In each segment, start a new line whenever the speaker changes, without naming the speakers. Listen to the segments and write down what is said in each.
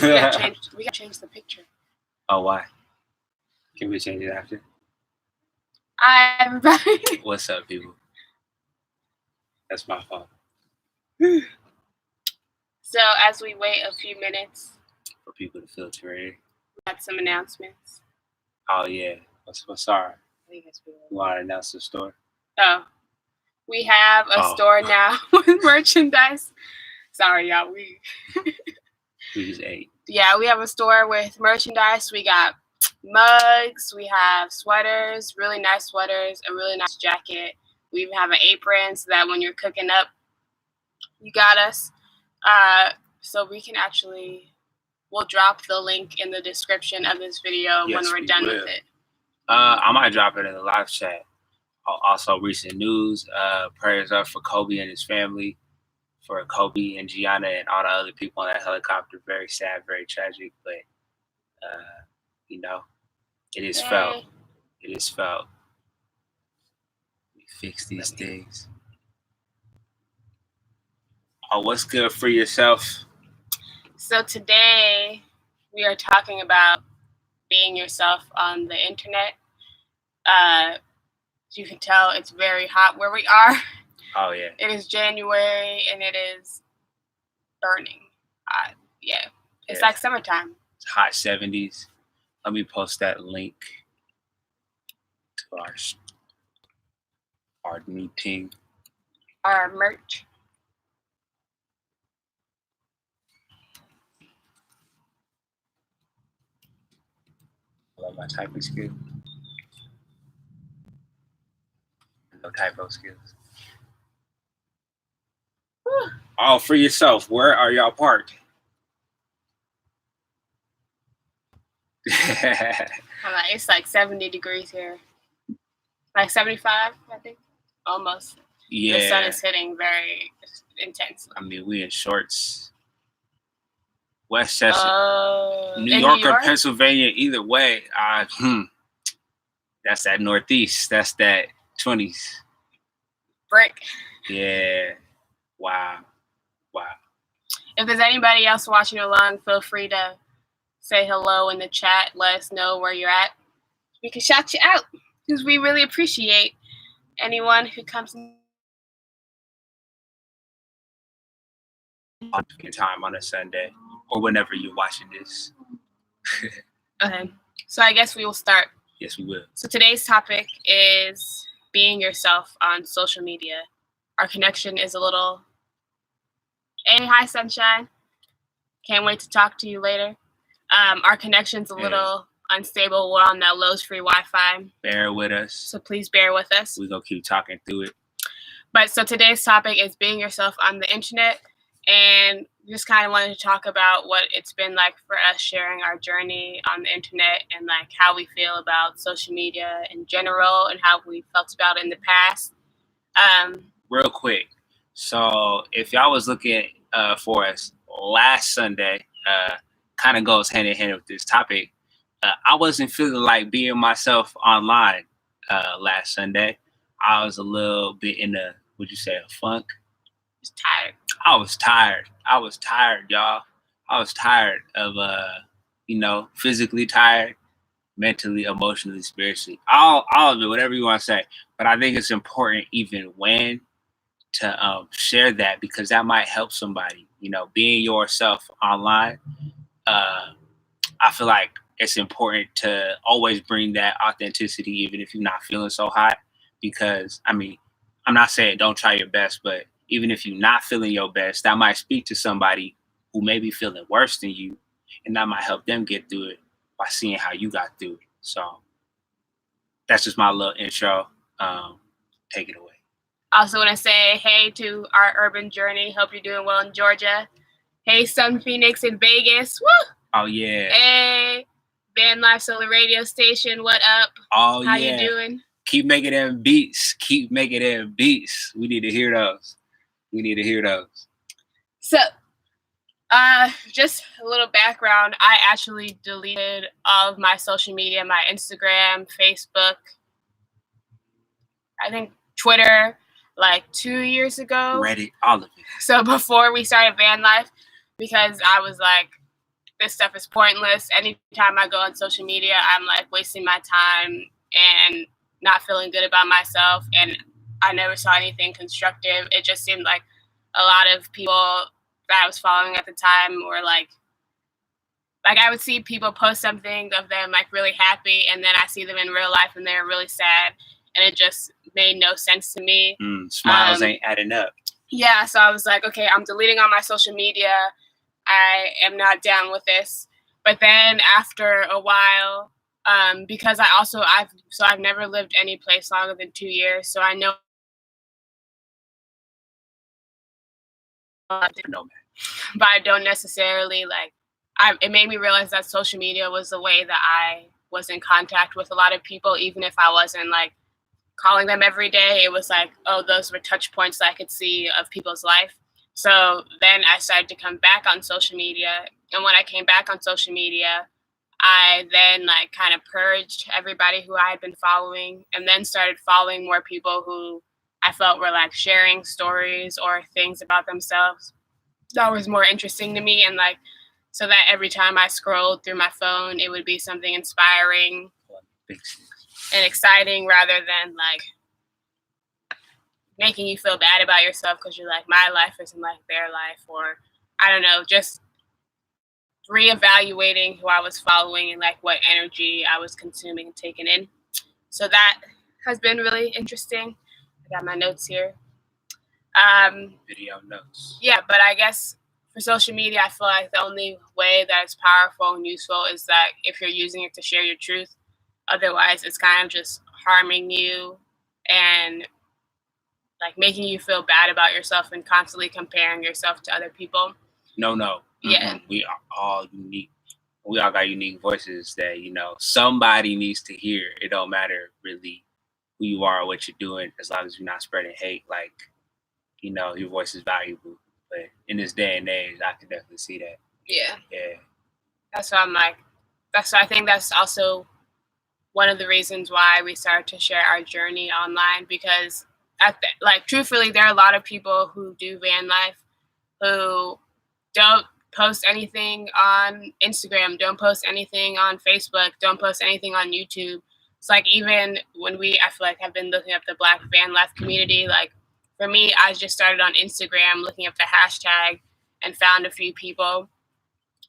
We gotta change the picture.
Oh, why? Can we change it after?
Hi, everybody.
What's up, people? That's my fault.
So, as we wait a few minutes
for people to filter in,
we got some announcements.
Oh, yeah. What's our? You want to announce the store?
Oh, we have a store now with merchandise. Sorry, y'all. We
just ate.
Yeah, we have a store with merchandise. We got mugs. We have sweaters, really nice sweaters, a really nice jacket. We even have an apron so that when you're cooking up, you got us. So we can we'll drop the link in the description of this video when we're done with it.
I might drop it in the live chat. Also, recent news, prayers up for Kobe and his family, for Kobe and Gianna and all the other people on that helicopter. Very sad, very tragic, but, it is felt. It is felt. We fix these things. Oh, what's good for yourself?
So today we are talking about being yourself on the internet. As you can tell, it's very hot where we are.
Oh, yeah.
It is January and it is burning hot. Yeah. It's like summertime.
It's hot 70s. Let me post that link to our meeting.
Our merch.
I love my typing skills. No typo skills. Oh, for yourself, where are y'all parked?
It's like 70 degrees here. Like 75, I think. Almost.
Yeah.
The sun is hitting very intensely.
I mean, we in shorts. Westchester, New York or Pennsylvania, either way. That's that Northeast. That's that 20s.
Brick.
Yeah. Wow.
If there's anybody else watching along, feel free to say hello in the chat. Let us know where you're at. We can shout you out because we really appreciate anyone who comes in
time on a Sunday or whenever you're watching this.
Okay. So I guess we will start.
Yes, we will.
So today's topic is being yourself on social media. Our connection is a little... Hey, hi, Sunshine. Can't wait to talk to you later. Our connection's a little unstable. We're on that Lowe's free Wi-Fi.
Bear with us.
So please bear with us.
We're going to keep talking through it.
But so today's topic is being yourself on the internet. And just kind of wanted to talk about what it's been like for us sharing our journey on the internet and like how we feel about social media in general and how we felt about it in the past.
Real quick. So if y'all was looking for us last Sunday, kind of goes hand in hand with this topic. I wasn't feeling like being myself online last Sunday. I was a little bit in a, would you say, a funk?
Tired.
I was tired, y'all. I was tired of, physically tired, mentally, emotionally, spiritually, all of it, whatever you want to say. But I think it's important even when to share that because that might help somebody, being yourself online. I feel like it's important to always bring that authenticity, even if you're not feeling so hot, because, I'm not saying don't try your best, but even if you're not feeling your best, that might speak to somebody who may be feeling worse than you, and that might help them get through it by seeing how you got through it. So that's just my little intro. Take it away.
I also want to say hey to our urban journey. Hope you're doing well in Georgia. Hey, Sun Phoenix in Vegas. Woo!
Oh, yeah.
Hey, Van Life Solar Radio Station. What up?
Oh,
How
yeah.
you doing?
Keep making them beats. Keep making them beats. We need to hear those. So,
just a little background. I actually deleted all of my social media, my Instagram, Facebook, I think Twitter, like 2 years ago.
Reddit, all of it.
So before we started Van Life, because I was like, this stuff is pointless. Anytime I go on social media, I'm like wasting my time and not feeling good about myself. And I never saw anything constructive. It just seemed like a lot of people that I was following at the time were like I would see people post something of them like really happy, and then I see them in real life and they're really sad, and it just made no sense to me.
Smiles ain't adding up.
Yeah, so I was like, okay, I'm deleting all my social media. I am not down with this. But then after a while, because I've never lived any place longer than 2 years, so I know. But I don't necessarily it made me realize that social media was the way that I was in contact with a lot of people, even if I wasn't like calling them every day. It was like, oh, those were touch points that I could see of people's life. So then I started to come back on social media. And when I came back on social media, I then like kind of purged everybody who I had been following, and then started following more people who I felt were like sharing stories or things about themselves that was more interesting to me. And like, so that every time I scrolled through my phone, it would be something inspiring and exciting rather than like making you feel bad about yourself because you're like, my life isn't like their life, or I don't know, just reevaluating who I was following and like what energy I was consuming and taking in. So that has been really interesting. I got my notes here.
Video notes.
Yeah, but I guess for social media, I feel like the only way that it's powerful and useful is that if you're using it to share your truth. Otherwise, it's kind of just harming you and like making you feel bad about yourself and constantly comparing yourself to other people.
No. Mm-hmm.
Yeah.
We are all unique. We all got unique voices that, somebody needs to hear. It don't matter really who you are or what you're doing, as long as you're not spreading hate. Like, your voice is valuable. But in this day and age, I can definitely see that.
Yeah.
Yeah.
That's what I'm like. I think that's also one of the reasons why we started to share our journey online, because truthfully, there are a lot of people who do van life who don't post anything on Instagram, don't post anything on Facebook, don't post anything on YouTube. It's like, even when I feel like I've been looking up the Black van life community, like for me, I just started on Instagram looking up the hashtag and found a few people.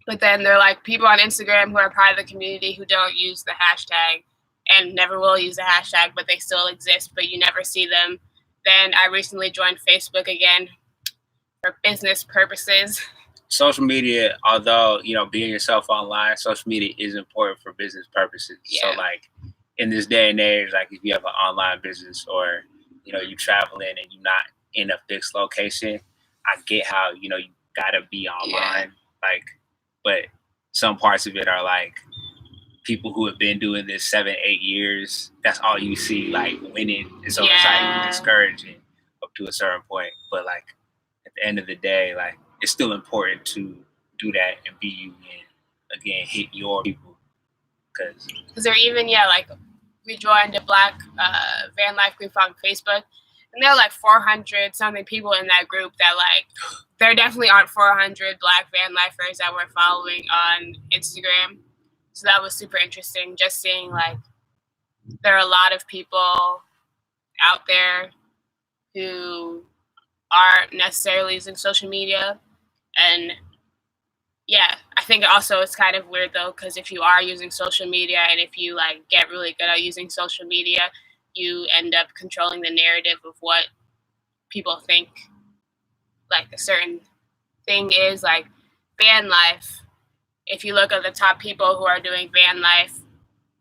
But then there are like people on Instagram who are part of the community who don't use the hashtag and never will use the hashtag, but they still exist, but you never see them. Then I recently joined Facebook again for business purposes.
Social media, although, being yourself online, social media is important for business purposes. Yeah. So like in this day and age, like if you have an online business or, you traveling and you're not in a fixed location, I get how, you gotta be online. Yeah. But some parts of it are like people who have been doing this 7-8 years, that's all you see, like winning. And so it's like discouraging up to a certain point. But like at the end of the day, like it's still important to do that and be you and again hit your people. Because
they're even, we joined a Black van life group on Facebook, and there are like 400 something people in that group that like, there definitely aren't 400 Black van lifers that we're following on Instagram. So that was super interesting, just seeing like there are a lot of people out there who aren't necessarily using social media. And yeah, I think also it's kind of weird though, because if you are using social media and if you like get really good at using social media, you end up controlling the narrative of what people think like a certain thing is. Like van life, if you look at the top people who are doing van life,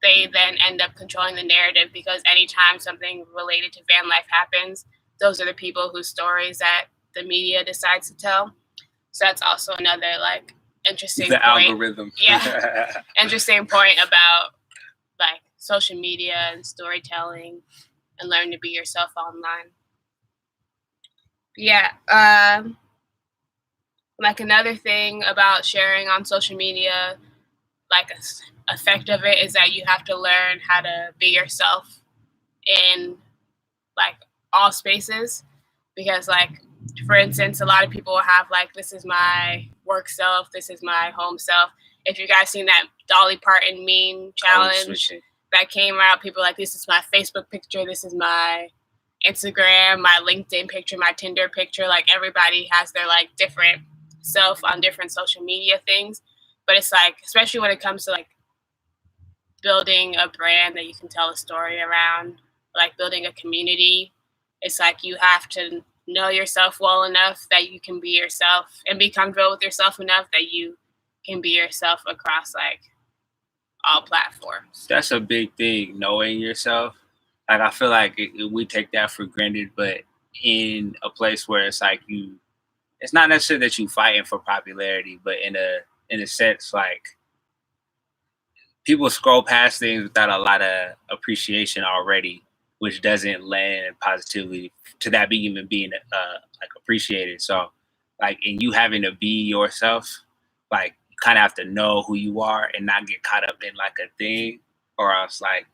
they then end up controlling the narrative, because anytime something related to van life happens, those are the people whose stories that the media decides to tell. So that's also another like interesting point.
Algorithm.
Yeah. Interesting point about like social media and storytelling and learning to be yourself online. Yeah. Like another thing about sharing on social media, like a effect of it is that you have to learn how to be yourself in like all spaces, because like, for instance, a lot of people will have like, this is my work self, this is my home self, if you guys seen that Dolly Parton meme challenge that came out, people were like, this is my Facebook picture, this is my Instagram, my LinkedIn picture, my Tinder picture. Like everybody has their like different self on different social media things. But it's like, especially when it comes to like building a brand that you can tell a story around, like building a community, it's like you have to know yourself well enough that you can be yourself and be comfortable with yourself enough that you can be yourself across like all platforms.
That's a big thing, knowing yourself. Like I feel like we take that for granted, but in a place where it's like it's not necessarily that you fighting for popularity, but in a sense, like people scroll past things without a lot of appreciation already, which doesn't land positively to that even being like appreciated. So like, and you having to be yourself, like you kind of have to know who you are and not get caught up in like a thing, or else like,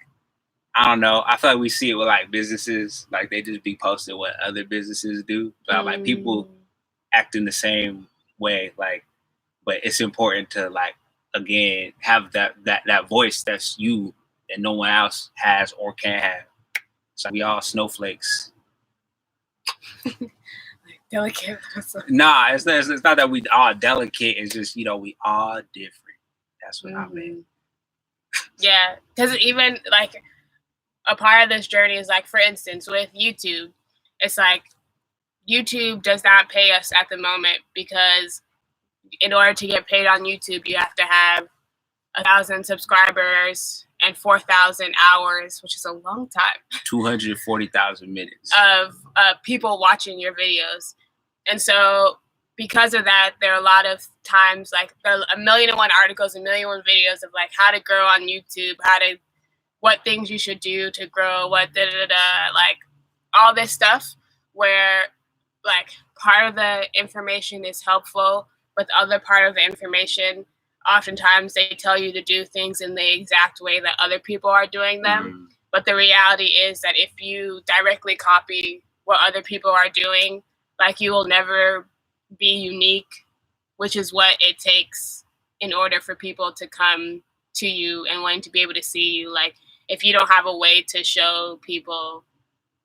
I don't know. I feel like we see it with like businesses, like they just be posting what other businesses do. But like people acting the same way, like, but it's important to like, again, have that voice that's you that no one else has or can have. So we all snowflakes.
Delicate.
Nah, it's not that we all delicate. It's just, we all different. That's what I mean.
Yeah, because even like a part of this journey is like, for instance, with YouTube, it's like YouTube does not pay us at the moment because in order to get paid on YouTube, you have to have 1,000 subscribers and 4,000 hours, which is a long time.
240,000 minutes
of people watching your videos. And so because of that, there are a lot of times, like there are 1,000,001 articles, 1,000,001 videos of like how to grow on YouTube, what things you should do to grow, like all this stuff where like part of the information is helpful, but the other part of the information, oftentimes they tell you to do things in the exact way that other people are doing them. But the reality is that if you directly copy what other people are doing, like you will never be unique, which is what it takes in order for people to come to you and wanting to be able to see you. Like if you don't have a way to show people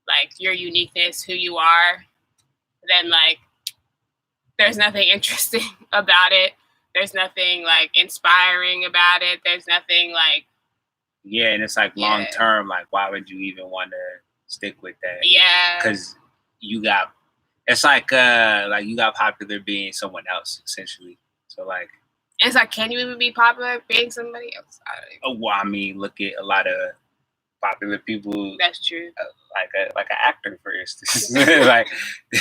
like your uniqueness, who you are, then like there's nothing interesting about it. There's nothing like inspiring about it. There's nothing like,
yeah, and it's like long term, like why would you even want to stick with that?
Yeah,
because it's like you got popular being someone else essentially. So like
it's like, can you even be popular being somebody else?
Well, I mean, look at a lot of popular people.
That's true.
Like an actor, for instance. Like,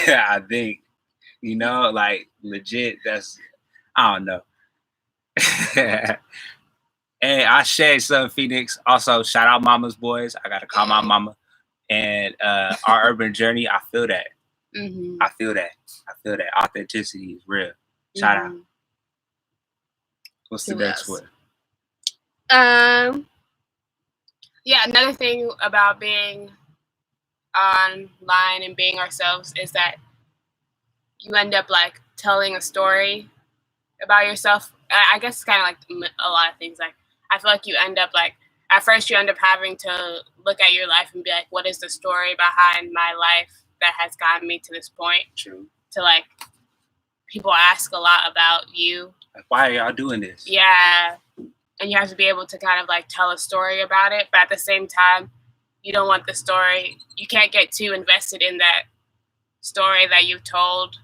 yeah, I think, like legit. That's, I don't know. Hey, I shared some Phoenix. Also, shout out Mama's Boys. I gotta call my mama. And our urban journey, I feel that. I feel that. Authenticity is real. Shout out. What's the next one?
Yeah, another thing about being online and being ourselves is that you end up like telling a story about yourself. I guess it's kind of like a lot of things. Like I feel like you end up like, at first you end up having to look at your life and be like, what is the story behind my life that has gotten me to this point?
True.
To like, people ask a lot about you.
Like, why are y'all doing this?
Yeah. And you have to be able to kind of like tell a story about it. But at the same time, you don't want the story. You can't get too invested in that story that you've told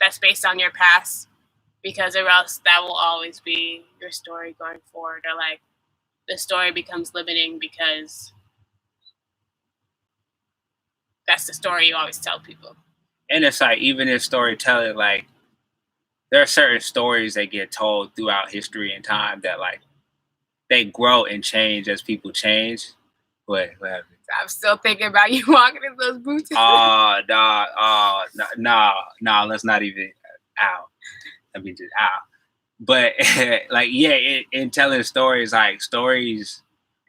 that's based on your past, because or else that will always be your story going forward. Or like the story becomes limiting because that's the story you always tell people.
And it's like, even in storytelling, like there are certain stories that get told throughout history and time that like they grow and change as people change. What happened?
I'm still thinking about you walking in those boots.
Oh, dog. Oh, no, let's not even out. Let me just out. But like, yeah, in telling stories, like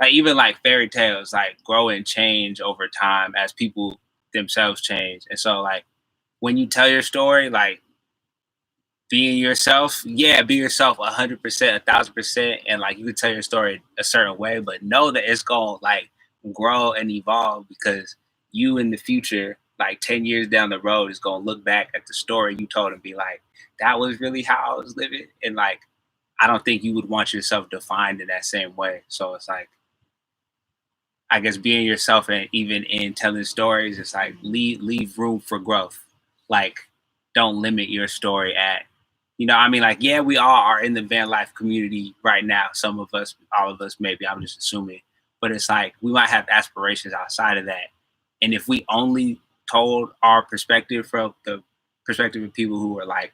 even like fairy tales, like grow and change over time as people themselves change. And so like when you tell your story, like being yourself, be yourself 100%, 1,000%, and like you can tell your story a certain way, but know that it's gonna like grow and evolve, because you in the future, like 10 years down the road, is gonna look back at the story you told and be like, that was really how I was living. And like, I don't think you would want yourself defined in that same way. So it's like, I guess being yourself, and even in telling stories, it's like leave room for growth. Like, don't limit your story at, I mean, like, yeah, we all are in the van life community right now. Some of us, all of us, maybe, I'm just assuming. But it's like, we might have aspirations outside of that. And if we only told our perspective from the perspective of people who are like,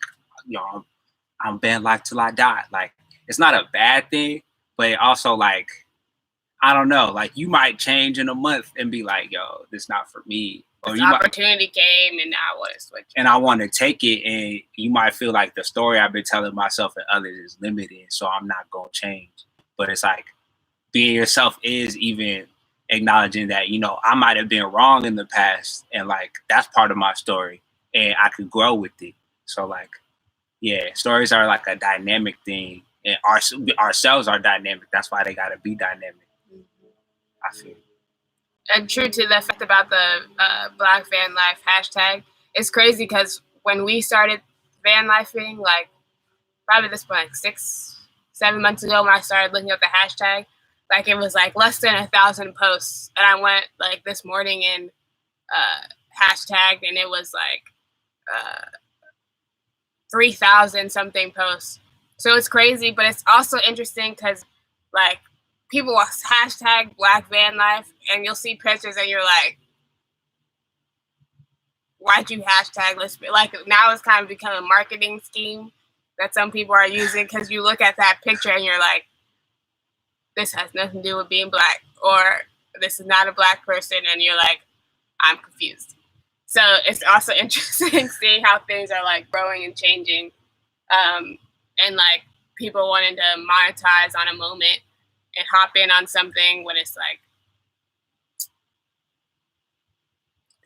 I'm van life till I die. Like, it's not a bad thing, but also like, I don't know, like you might change in a month and be like, yo, this not for me.
Or this opportunity came and I want to switch.
And I want to take it, and you might feel like the story I've been telling myself and others is limited, so I'm not going to change. But it's like, being yourself is even acknowledging that, I might have been wrong in the past, and like, that's part of my story, and I could grow with it. So like, yeah, stories are like a dynamic thing, and ourselves are dynamic. That's why they got to be dynamic. I feel.
And true to the fact about the Black Van Life hashtag, it's crazy because when we started van lifing, like probably this point, like 6-7 months ago, when I started looking at the hashtag, like it was like less than 1,000 posts, and I went like this morning and hashtagged, and it was like 3,000 something posts. So it's crazy, but it's also interesting because like people will hashtag Black Van Life, and you'll see pictures and you're like, why'd you hashtag? Like, now it's kind of become a marketing scheme that some people are using, because you look at that picture and you're like, this has nothing to do with being Black, or this is not a Black person, and you're like, I'm confused. So it's also interesting seeing how things are like growing and changing, and like people wanting to monetize on a moment and hop in on something when it's like,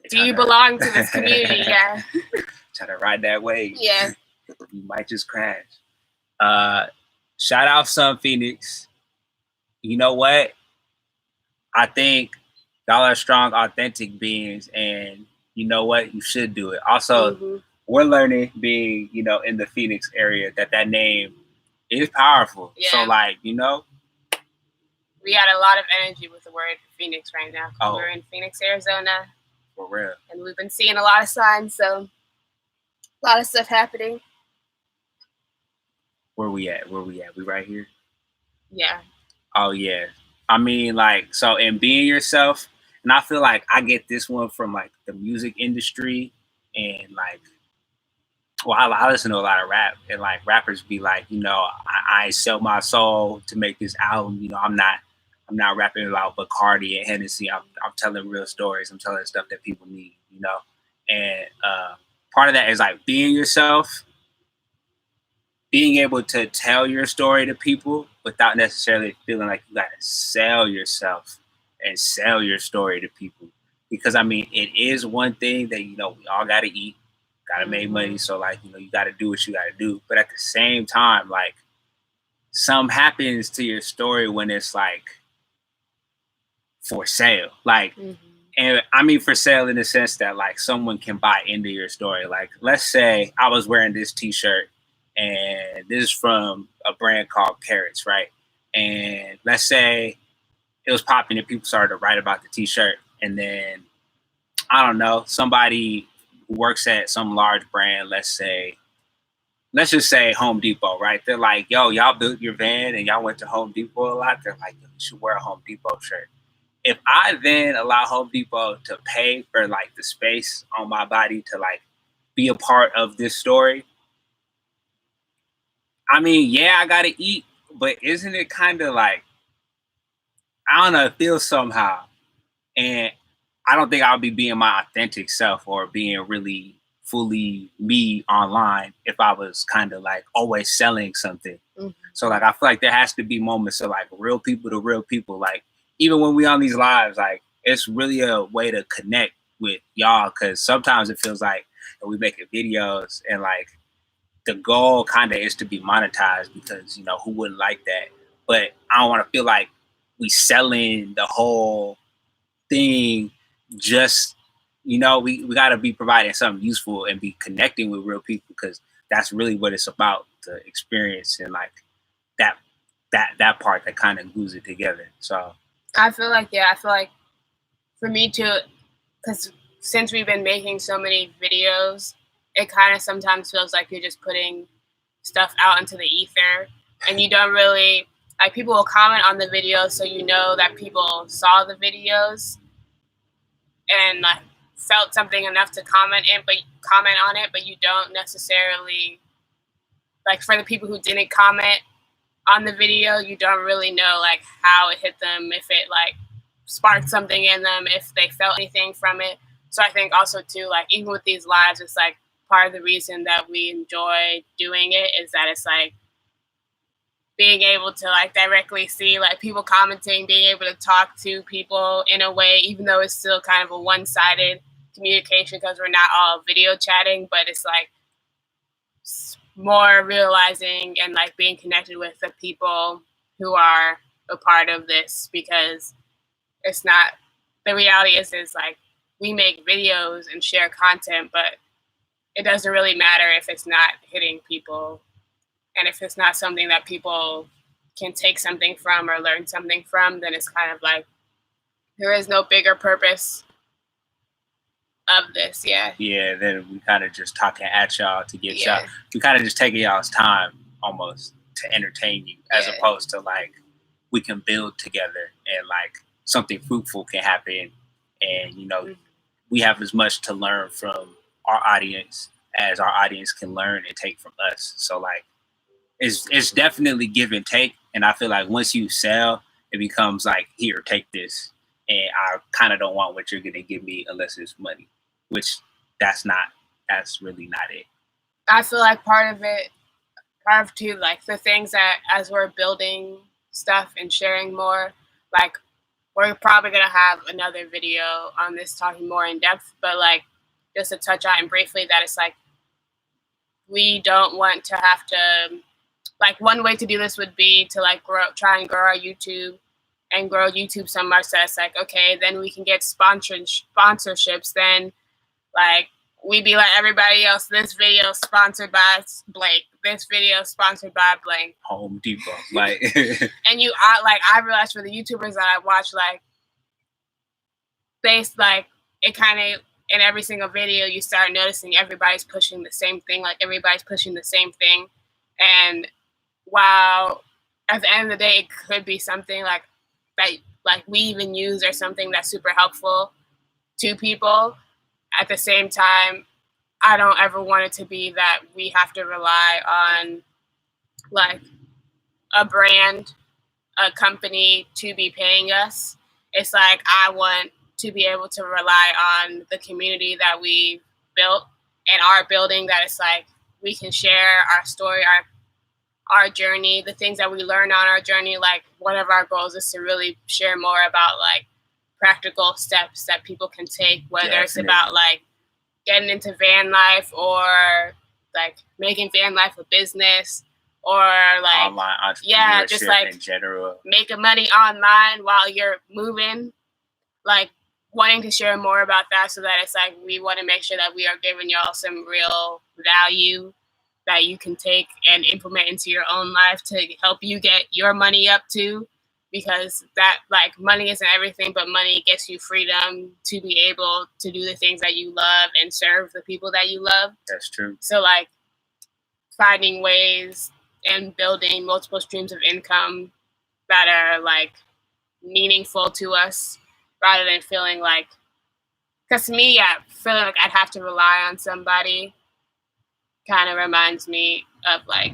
do you belong to this community? Yeah.
Try to ride that wave.
Yeah.
You might just crash. Shout out Sun Phoenix. You know what? I think y'all are strong, authentic beings, and you know what? You should do it. Also, we're learning, being, in the Phoenix area, that name is powerful. Yeah. So like, we
got a lot of energy with the word Phoenix right now. Oh. We're in Phoenix, Arizona.
For real.
And we've been seeing a lot of signs, so a lot of stuff happening.
Where we at? We right here?
Yeah.
Oh, yeah. I mean, like, so in being yourself, and I feel like I get this one from like the music industry, and like, well, I listen to a lot of rap, and like rappers be like, I sell my soul to make this album. I'm not rapping about Bacardi and Hennessy. I'm telling real stories. I'm telling stuff that people need, And part of that is like being yourself, being able to tell your story to people without necessarily feeling like you got to sell yourself and sell your story to people. Because, I mean, it is one thing that, we all got to eat, got to make money. So, like, you got to do what you got to do. But at the same time, like, something happens to your story when it's, like, for sale. Like, and I mean for sale in the sense that, like, someone can buy into your story. Like, let's say I was wearing this T-shirt, and this is from a brand called Carrots, right? And let's say it was popping and people started to write about the T-shirt. And then, I don't know, somebody who works at some large brand, let's just say Home Depot, right? They're like, yo, y'all built your van and y'all went to Home Depot a lot. They're like, you should wear a Home Depot shirt. If I then allow Home Depot to pay for like the space on my body to like be a part of this story, I mean, yeah, I gotta eat, but isn't it kind of like, I don't know, it feels somehow. And I don't think I'll be being my authentic self or being really fully me online if I was kind of like always selling something. So like, I feel like there has to be moments of like real people to real people. Like, even when we on these lives, like, it's really a way to connect with y'all, because sometimes it feels like we making videos and like the goal kind of is to be monetized because, you know, who wouldn't like that? But I don't want to feel like we selling the whole thing. Just, you know, we got to be providing something useful and be connecting with real people, because that's really what it's about, the experience and like that part that kind of glues it together. So
I feel like for me too, because since we've been making so many videos, it kind of sometimes feels like you're just putting stuff out into the ether, and you don't really, like, people will comment on the videos, so you know that people saw the videos and like felt something enough to comment on it, but you don't necessarily, like, for the people who didn't comment on the video, you don't really know like how it hit them, if it like sparked something in them, if they felt anything from it. So I think also too, like, even with these lives, it's like part of the reason that we enjoy doing it is that it's like being able to like directly see like people commenting, being able to talk to people in a way, even though it's still kind of a one-sided communication because we're not all video chatting, but it's like more realizing and like being connected with the people who are a part of this, because it's not, the reality is like we make videos and share content, but it doesn't really matter if it's not hitting people and if it's not something that people can take something from or learn something from. Then it's kind of like there is no bigger purpose of this. Yeah,
then we kind of just talking at y'all to get
Yeah.
y'all, we kind of just taking y'all's time almost to entertain you, as opposed to like we can build together and like something fruitful can happen, and you know, we have as much to learn from our audience as our audience can learn and take from us. So like it's definitely give and take, and I feel like once you sell, it becomes like, here, take this, and I kind of don't want what you're gonna give me unless it's money, which that's really not it.
I feel like part of too, like the things that as we're building stuff and sharing more, like we're probably gonna have another video on this talking more in depth, but like just to touch on briefly that it's like we don't want to have to, like, one way to do this would be to like try and grow our YouTube and grow YouTube so much that it's like, okay, then we can get sponsorships. Then like we'd be like everybody else, this video sponsored by blank, this video sponsored by blank,
Home Depot, like.
And I realized for the YouTubers that I watch, like they like it kind of, in every single video you start noticing everybody's pushing the same thing, like everybody's pushing the same thing. And while at the end of the day it could be something like that, like we even use, or something that's super helpful to people, at the same time I don't ever want it to be that we have to rely on like a brand, a company to be paying us. It's like I want to be able to rely on the community that we built and are building, that it's like we can share our story, our journey, the things that we learn on our journey. Like one of our goals is to really share more about like practical steps that people can take, whether it's about like getting into van life or like making van life a business, or like
online entrepreneurship, just like in general,
making money online while you're moving, like wanting to share more about that, so that it's like we want to make sure that we are giving y'all some real value that you can take and implement into your own life to help you get your money up too, because that, like, money isn't everything, but money gets you freedom to be able to do the things that you love and serve the people that you love.
That's true.
So like finding ways and building multiple streams of income that are like meaningful to us, rather than feeling like, because to me, yeah, feeling like I'd have to rely on somebody kind of reminds me of like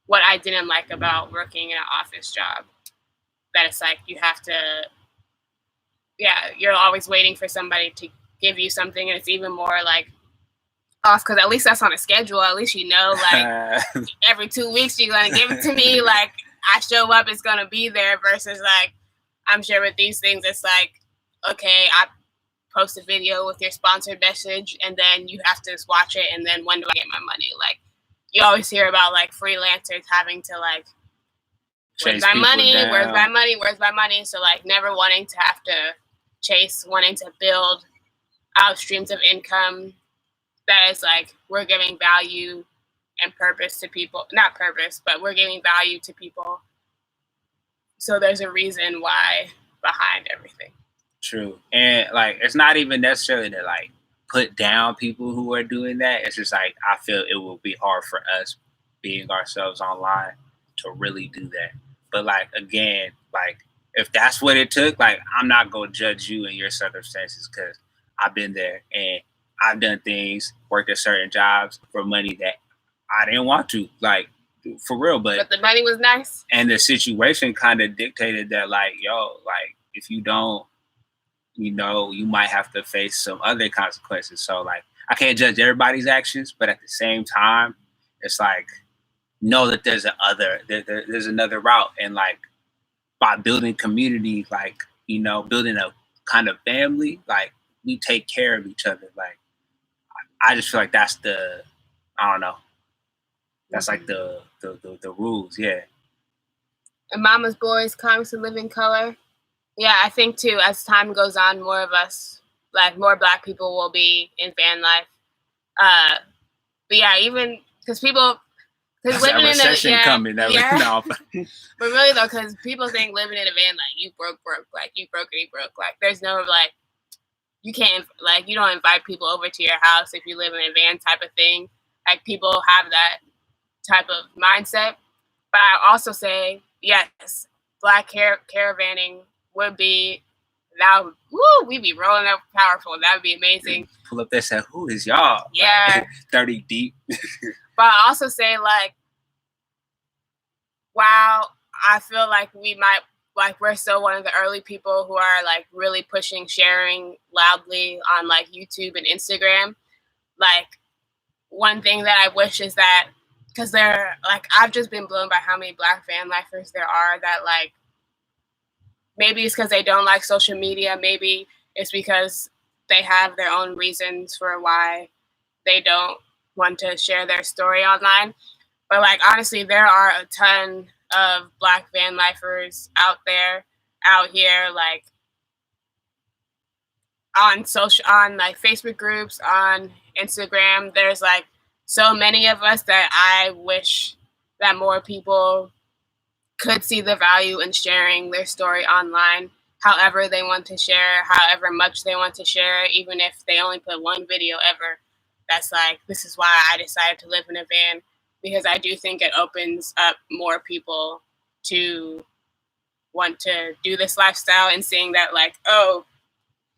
what I didn't like about working in an office job. That it's like you have to, yeah, you're always waiting for somebody to give you something, and it's even more like off, because at least that's on a schedule. At least you know, like every 2 weeks you're gonna give it to me. Like I show up, it's gonna be there. Versus like I'm sure with these things, it's like, okay, I post a video with your sponsored message, and then you have to just watch it, and then when do I get my money? Like you always hear about like freelancers having to like,
Chase
where's my
people
money?
down.
Where's my money? Where's my money? So like never wanting to have to chase, wanting to build out streams of income that is like, we're giving value and purpose to people. Not purpose, but we're giving value to people. So there's a reason why behind everything.
True. And like, it's not even necessarily to like put down people who are doing that. It's just like, I feel it will be hard for us being ourselves online to really do that. But like, again, like if that's what it took, like I'm not going to judge you and your circumstances because I've been there and I've done things, worked at certain jobs for money that I didn't want to, like for real. But
the money was nice.
And the situation kind of dictated that like, yo, like if you don't, you know, you might have to face some other consequences. So like, I can't judge everybody's actions, but at the same time, it's like, know that there's there's another route. And like by building community, like, you know, building a kind of family, like we take care of each other. Like, I just feel like that's the, I don't know. That's like the rules. Yeah.
And Mama's Boys, Comics of Living Color. Yeah, I think too, as time goes on, more of us, like more Black people will be in van life. But yeah, even because people, because living in a
recession coming.
But really though, because people think living in a van, like you broke, like you broke, like there's no like, you can't, like you don't invite people over to your house if you live in a van type of thing. Like people have that type of mindset. But I also say, yes, Black caravanning would be, that would, woo, we'd be rolling up powerful. That would be amazing.
Pull up there and say, who is y'all?
Yeah.
Like, 30 deep.
But I also say, like, wow, I feel like we might, like, we're still one of the early people who are, like, really pushing sharing loudly on, like, YouTube and Instagram. Like, one thing that I wish is that, because they're, like, I've just been blown by how many Black van lifers there are that, like, maybe it's because they don't like social media. Maybe it's because they have their own reasons for why they don't want to share their story online. But like, honestly, there are a ton of Black van lifers out here, like on like Facebook groups, on Instagram. There's like so many of us that I wish that more people could see the value in sharing their story online, however they want to share, however much they want to share, even if they only put one video ever. That's like, this is why I decided to live in a van, because I do think it opens up more people to want to do this lifestyle and seeing that like, oh,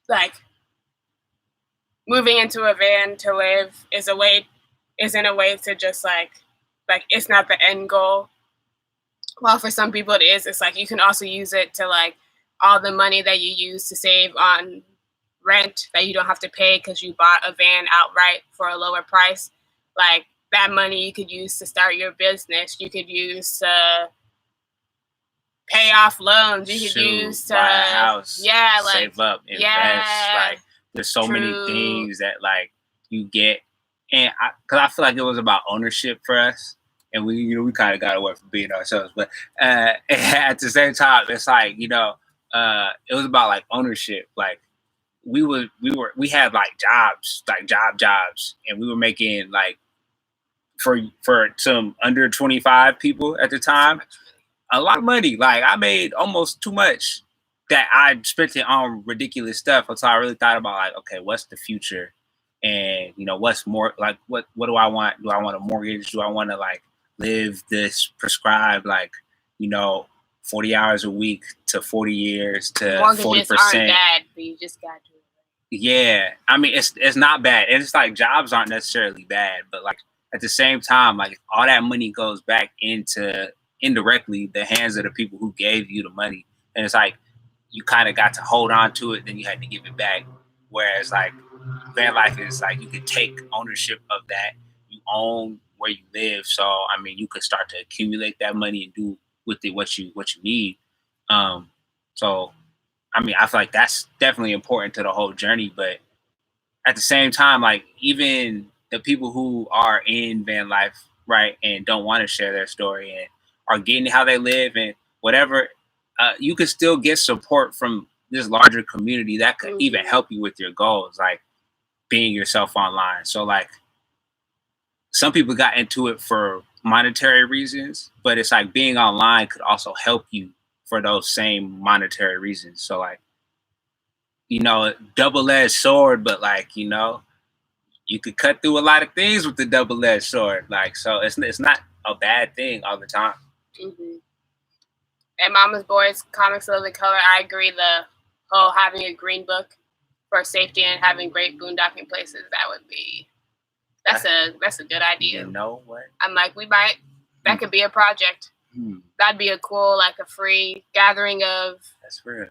like moving into a van to live isn't a way to just like it's not the end goal. Well, for some people it is. It's like you can also use it to like all the money that you use to save on rent that you don't have to pay because you bought a van outright for a lower price. Like that money you could use to start your business. You could use to pay off loans. You could use to
buy a house.
Yeah, like
save up, invest.
Yeah,
like there's so many things that like you get, and because I feel like it was about ownership for us. And we kind of got away from being ourselves, but at the same time, it's like, it was about like ownership. Like we had like jobs, like jobs, and we were making like for some under 25 people at the time, a lot of money. Like I made almost too much that I spent it on ridiculous stuff. So I really thought about like, okay, what's the future? And what's more like, what do I want? Do I want a mortgage? Do I want to like live this prescribed, like, 40 hours a week to 40 years to 40%.
Mortgages aren't bad, but you just got to.
Yeah. I mean, it's not bad. It's like jobs aren't necessarily bad, but like at the same time, like all that money goes back into indirectly the hands of the people who gave you the money. And it's like, you kind of got to hold on to it, then you had to give it back. Whereas like van life is like, you could take ownership of that. You own where you live. So, I mean, you could start to accumulate that money and do with it what you need. So, I mean, I feel like that's definitely important to the whole journey. But at the same time, like even the people who are in van life right, and don't want to share their story and are getting how they live and whatever, you could still get support from this larger community that could even help you with your goals, like being yourself online. So like some people got into it for monetary reasons, but it's like being online could also help you for those same monetary reasons. So like, you know, double-edged sword, but like, you know, you could cut through a lot of things with the double-edged sword. Like, so it's not a bad thing all the time.
And Mama's Boys, Comics Live in Color, I agree. The whole having a green book for safety and having great boondocking places, that's a good idea.
You know what?
I'm like, that could be a project. That'd be a cool, like a free gathering of.
That's real.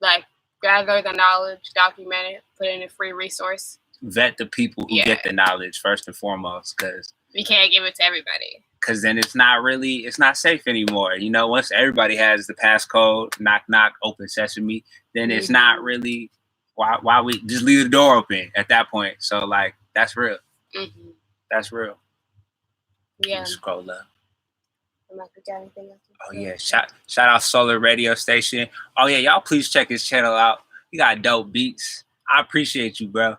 Like, gather the knowledge, document it, put it in a free resource.
Vet the people who get the knowledge first and foremost, because
we can't give it to everybody.
Because then it's not safe anymore. You know, once everybody has the passcode, knock, knock, open sesame, then it's not really, why we just leave the door open at that point. So, like, that's real. That's real.
Yeah.
Scroll up.
I'm not got anything else.
Oh, yeah. Shout out Solar Radio Station. Oh, yeah. Y'all please check his channel out. He got dope beats. I appreciate you, bro.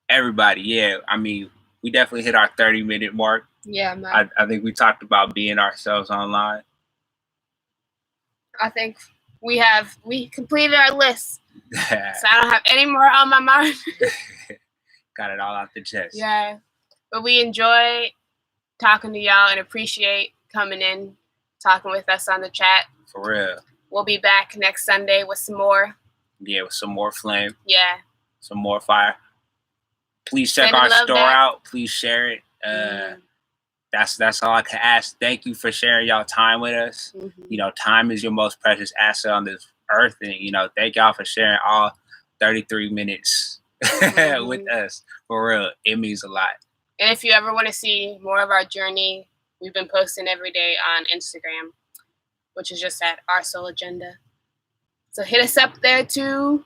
Everybody, yeah. I mean, we definitely hit our 30-minute mark.
Yeah, man.
I think we talked about being ourselves online.
I think we completed our list. So I don't have any more on my mind.
Got it all out the chest.
Yeah. But we enjoy talking to y'all and appreciate coming in, talking with us on the chat.
For real.
We'll be back next Sunday with some more.
Yeah, with some more flame.
Yeah.
Some more fire. Please check our store out. Please share it. That's all I can ask. Thank you for sharing y'all time with us. You know, time is your most precious asset on this earth. And, you know, thank y'all for sharing all 33 minutes with us. For real. It means a lot.
And if you ever want to see more of our journey, we've been posting every day on Instagram, which is just at Our Soul Agenda. So hit us up there too.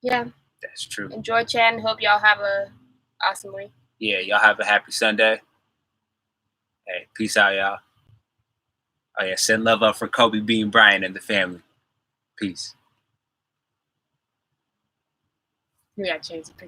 Yeah.
That's true.
Enjoy chatting. Hope y'all have a awesome week.
Yeah, y'all have a happy Sunday. Hey, peace out, y'all. Oh, yeah, send love up for Kobe Bean Bryant and the family. Peace.
We gotta change the picture.